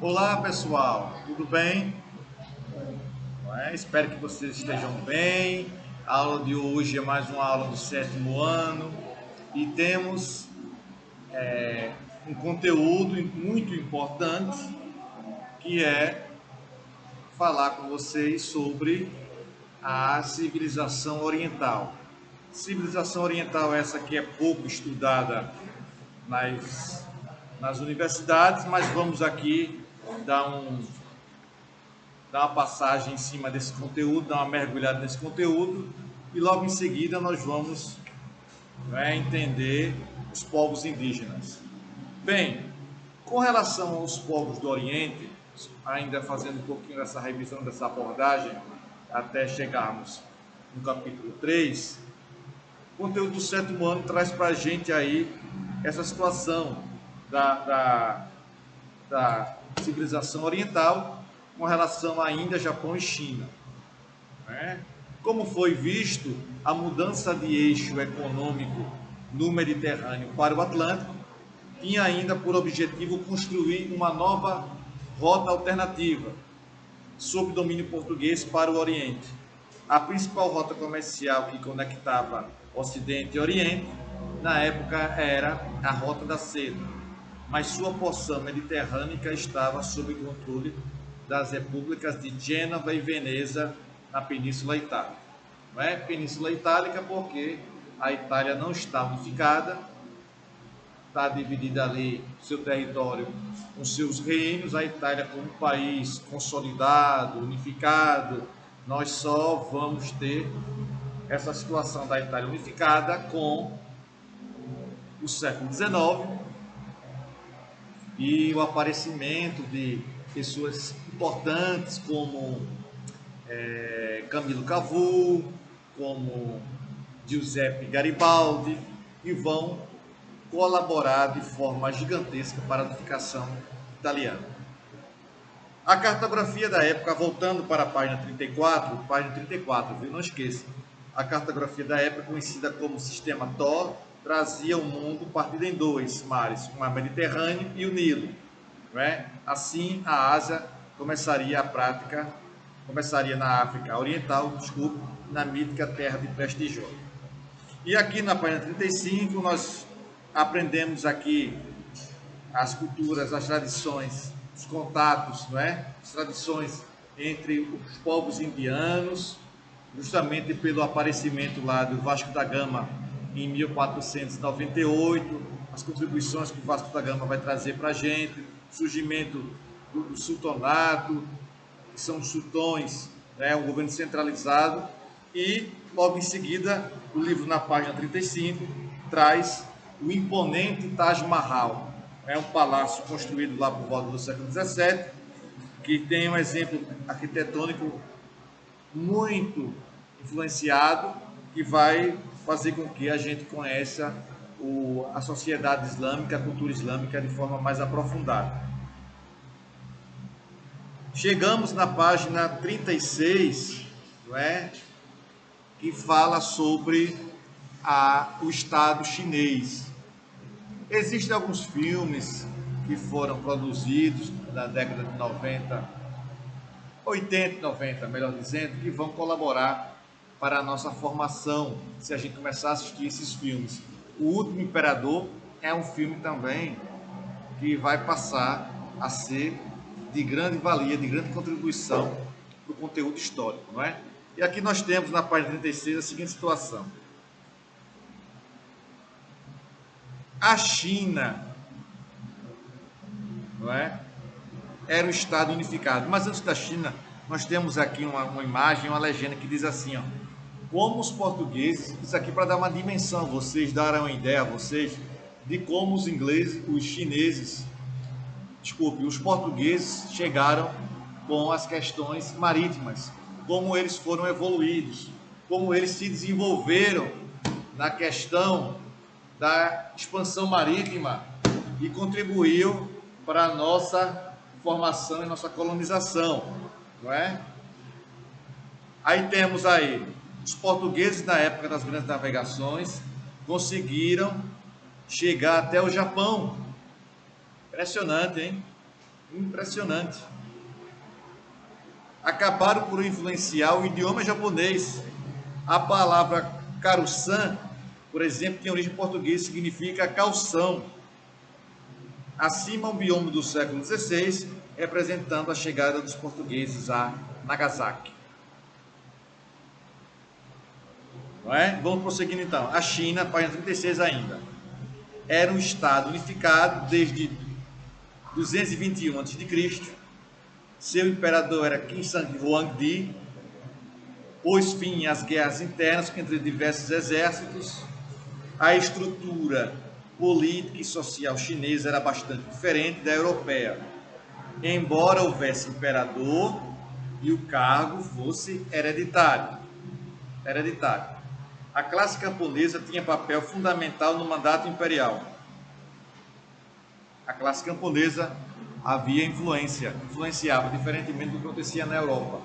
Olá pessoal, tudo bem? Não é? Espero que vocês estejam bem. A aula de hoje é mais uma aula do sétimo ano e temos um conteúdo muito importante que é falar com vocês sobre a civilização oriental. Civilização oriental essa que é pouco estudada nas, nas universidades, mas vamos aqui dar um dar uma passagem em cima desse conteúdo, dar uma mergulhada nesse conteúdo e logo em seguida nós vamos entender os povos indígenas. Bem, com relação aos povos do Oriente, ainda fazendo um pouquinho dessa revisão, dessa abordagem, até chegarmos no capítulo 3, o conteúdo do sétimo ano traz para a gente aí essa situação da civilização oriental com relação ainda a Japão e China. Né? Como foi visto, a mudança de eixo econômico no Mediterrâneo para o Atlântico tinha ainda por objetivo construir uma nova rota alternativa sob domínio português para o Oriente. A principal rota comercial que conectava Ocidente e Oriente na época era a Rota da Seda, mas sua porção mediterrânea estava sob controle das repúblicas de Gênova e Veneza na Península Itálica. Não é Península Itálica porque a Itália não está unificada, está dividida ali seu território com seus reinos, a Itália como país consolidado, unificado, nós só vamos ter essa situação da Itália unificada com o século XIX e o aparecimento de pessoas importantes como Camilo Cavour, como Giuseppe Garibaldi, e vão colaborar de forma gigantesca para a unificação italiana. A cartografia da época, voltando para a página 34, viu? Não esqueça. A cartografia da época, conhecida como Sistema Thor, trazia o mundo partido em dois mares, o mar Mediterrâneo e o Nilo. Não é? Assim, a Ásia começaria na África Oriental, na mítica terra de Prestigiota. E aqui na página 35, nós aprendemos aqui as culturas, as tradições, os contatos, não é? As tradições entre os povos indianos, justamente pelo aparecimento lá do Vasco da Gama em 1498, as contribuições que o Vasco da Gama vai trazer para a gente, o surgimento do sultanato, que são os sultões, né, um governo centralizado, e logo em seguida o livro na página 35 traz o imponente Taj Mahal. É um palácio construído lá por volta do século XVII, que tem um exemplo arquitetônico muito influenciado, que vai fazer com que a gente conheça a sociedade islâmica, a cultura islâmica de forma mais aprofundada. Chegamos na página 36, não é? Que fala sobre o Estado chinês. Existem alguns filmes que foram produzidos na década de 90, 80 e 90, melhor dizendo, que vão colaborar para a nossa formação, se a gente começar a assistir esses filmes. O Último Imperador é um filme também que vai passar a ser de grande valia, de grande contribuição para o conteúdo histórico, não é? E aqui nós temos na página 36 a seguinte situação. A China, não é? Era um Estado unificado. Mas antes da China, nós temos aqui uma imagem, uma legenda que diz assim, ó, como os portugueses, isso aqui para dar uma dimensão, vocês darem uma ideia a vocês de como os portugueses chegaram com as questões marítimas, como eles foram evoluídos, como eles se desenvolveram na questão da expansão marítima e contribuiu para a nossa formação e nossa colonização, não é? Aí temos aí os portugueses na época das grandes navegações conseguiram chegar até o Japão. Impressionante, hein? Impressionante. Acabaram por influenciar o idioma japonês. A palavra caruçã, por exemplo, tem origem portuguesa, significa calção. Acima um bioma do século XVI, representando a chegada dos portugueses a Nagasaki. Não é? Vamos prosseguindo então. A China, página 36 ainda. Era um estado unificado desde 221 a.C. Seu imperador era Qin Shi Huangdi. Pôs fim às guerras internas entre diversos exércitos. A estrutura política e social chinesa era bastante diferente da europeia, embora houvesse imperador e o cargo fosse hereditário. A classe camponesa tinha papel fundamental no mandato imperial. A classe camponesa havia influenciava diferentemente do que acontecia na Europa.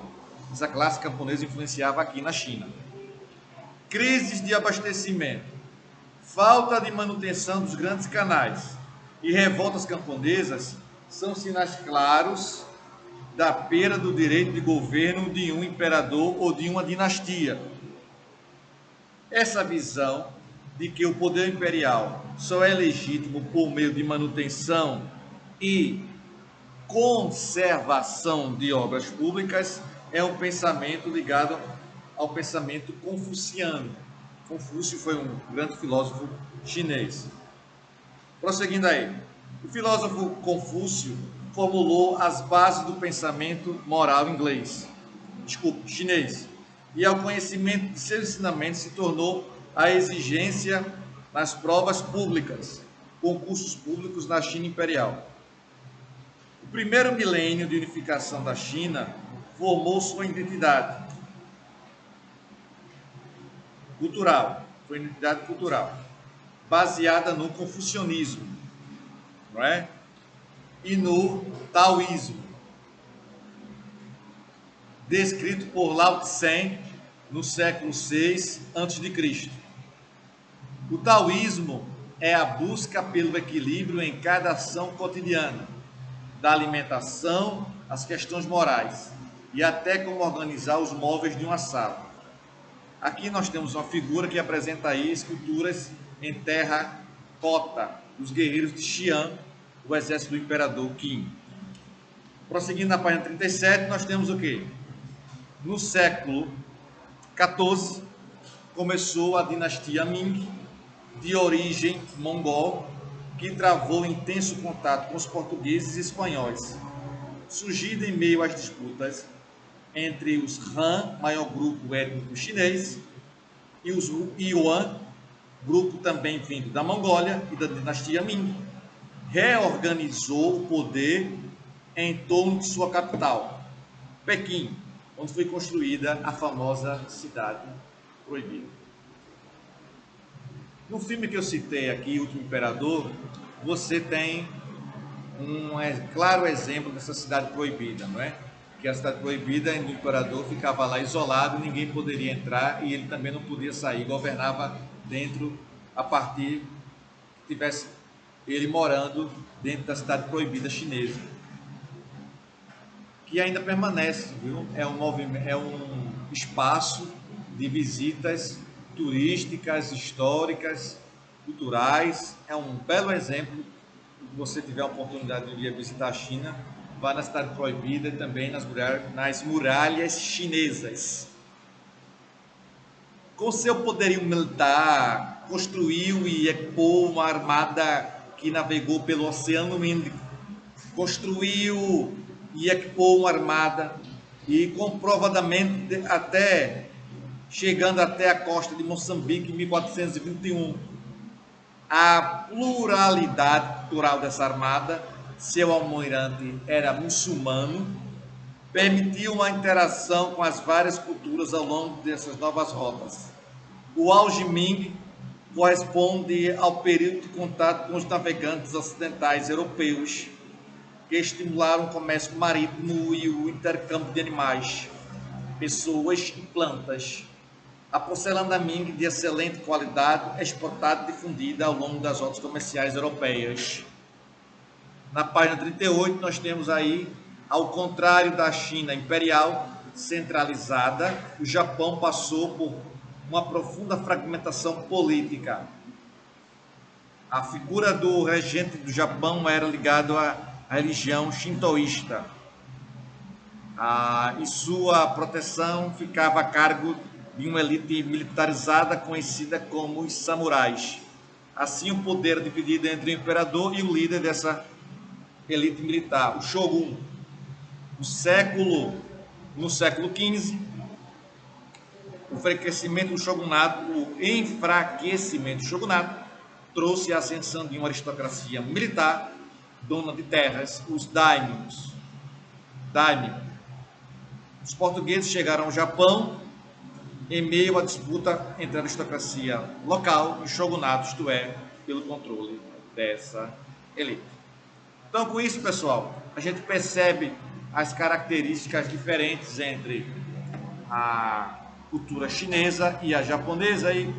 Essa classe camponesa influenciava aqui na China. Crises de abastecimento, falta de manutenção dos grandes canais e revoltas camponesas são sinais claros da perda do direito de governo de um imperador ou de uma dinastia. Essa visão de que o poder imperial só é legítimo por meio de manutenção e conservação de obras públicas é um pensamento ligado ao pensamento confuciano. Confúcio foi um grande filósofo chinês. Prosseguindo aí, o filósofo Confúcio formulou as bases do pensamento moral chinês, e ao conhecimento de seus ensinamentos se tornou a exigência nas provas públicas, concursos públicos na China imperial. O primeiro milênio de unificação da China formou sua identidade cultural, baseada no confucionismo, não é? E no taoísmo, descrito por Lao Tse no século VI a.C. O taoísmo é a busca pelo equilíbrio em cada ação cotidiana, da alimentação às questões morais e até como organizar os móveis de uma sala. Aqui nós temos uma figura que apresenta aí esculturas em terracota dos guerreiros de Xi'an, o exército do imperador Qin. Prosseguindo na página 37, nós temos o quê? No século XIV, começou a dinastia Ming, de origem mongol, que travou intenso contato com os portugueses e espanhóis. Surgida em meio às disputas entre os Han, maior grupo étnico chinês, e os Yuan, grupo também vindo da Mongólia e da dinastia Ming, reorganizou o poder em torno de sua capital, Pequim, onde foi construída a famosa Cidade Proibida. No filme que eu citei aqui, O Último Imperador, você tem um claro exemplo dessa cidade proibida, não é? Que a cidade proibida, o imperador ficava lá isolado, ninguém poderia entrar e ele também não podia sair, governava dentro a partir que tivesse ele morando dentro da cidade proibida chinesa, que ainda permanece, viu? É um espaço de visitas turísticas, históricas, culturais. É um belo exemplo. Se você tiver a oportunidade de um dia visitar a China, vá na cidade proibida e também nas muralhas chinesas. Com seu poderio militar, construiu e equipou uma armada que navegou pelo Oceano Índico. Construiu e equipou uma armada e comprovadamente chegando até a costa de Moçambique em 1421. A pluralidade cultural dessa armada, seu almirante era muçulmano, permitiu uma interação com as várias culturas ao longo dessas novas rotas. O auge Ming corresponde ao período de contato com os navegantes ocidentais europeus, que estimularam o comércio marítimo e o intercâmbio de animais, pessoas e plantas. A porcelana Ming, de excelente qualidade, exportada e difundida ao longo das rotas comerciais europeias. Na página 38, nós temos aí, ao contrário da China imperial centralizada, o Japão passou por uma profunda fragmentação política. A figura do regente do Japão era ligado à religião shintoísta. E sua proteção ficava a cargo de uma elite militarizada conhecida como os samurais. Assim, o poder dividido entre o imperador e o líder dessa elite militar, o shogun. No século XV, o enfraquecimento do shogunato trouxe a ascensão de uma aristocracia militar, dona de terras, os daimyos. Os portugueses chegaram ao Japão em meio à disputa entre a aristocracia local e o shogunato, isto é, pelo controle dessa elite. Então, com isso, pessoal, a gente percebe as características diferentes entre a cultura chinesa e a japonesa, e